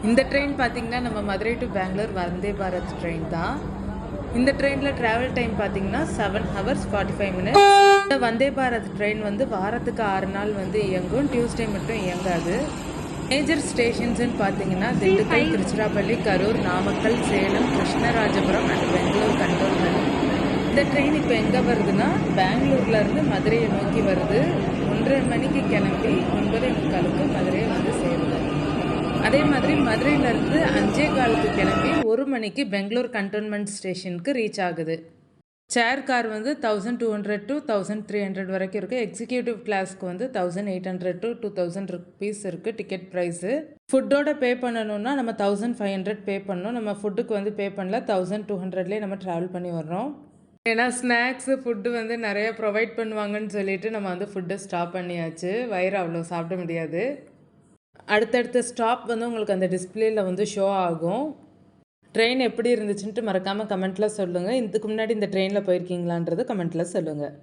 இந்த ட்ரெயின் பார்த்திங்கன்னா நம்ம மதுரை டு பெங்களூர் வந்தே பாரத் ட்ரெயின் தான். இந்த ட்ரெயினில் ட்ராவல் டைம் பார்த்திங்கன்னா 7 hours 45 minutes. இந்த வந்தே பாரத் ட்ரெயின் வந்து வாரத்துக்கு 6 நாள் வந்து இயங்கும். டியூஸ்டே மட்டும் இயங்காது. மேஜர் ஸ்டேஷன்ஸ்ன்னு பார்த்தீங்கன்னா திண்டுக்கல், திருச்சிராப்பள்ளி, கரூர், நாமக்கல், சேலம், கிருஷ்ணராஜபுரம் அண்ட் பெங்களூர் கண்டோன்மெண்ட். இந்த ட்ரெயின் இப்போ எங்கே வருதுன்னா பெங்களூர்லேருந்து மதுரையை நோக்கி வருது. 1:30 மணிக்கு கிளம்பி 9:45க்கு மதுரையை வந்து சேருது. அதே மாதிரி மதுரையிலேருந்து 5:15க்கு கிளம்பி 1 மணிக்கு பெங்களூர் கண்டோன்மெண்ட் ஸ்டேஷனுக்கு ரீச் ஆகுது. சேர் கார் வந்து 1200 to 1300 வரைக்கும் இருக்குது. எக்ஸிக்யூட்டிவ் கிளாஸ்க்கு வந்து 1800 to 2000 rupees இருக்குது டிக்கெட் ப்ரைஸு. ஃபுட்டோட பே பண்ணணுன்னா நம்ம 1500 பே பண்ணணும். நம்ம ஃபுட்டுக்கு வந்து பே பண்ணல, 1200லேயே நம்ம ட்ராவல் பண்ணி வர்றோம். ஏன்னா ஸ்நாக்ஸு ஃபுட்டு வந்து நிறைய ப்ரொவைட் பண்ணுவாங்கன்னு சொல்லிட்டு நம்ம வந்து ஃபுட்டை ஸ்டாப் பண்ணியாச்சு. வயிறு அவ்வளோ சாப்பிட முடியாது. அடுத்தடுத்த ஸ்டாப் வந்து உங்களுக்கு அந்த டிஸ்பிளேயில் வந்து ஷோ ஆகும். ட்ரெயின் எப்படி இருந்துச்சுன்ட்டு மறக்காமல் கமெண்ட்டில் சொல்லுங்கள். இதுக்கு முன்னாடி இந்த ட்ரெயினில் போயிருக்கீங்களான்றது கமெண்ட்டில் சொல்லுங்கள்.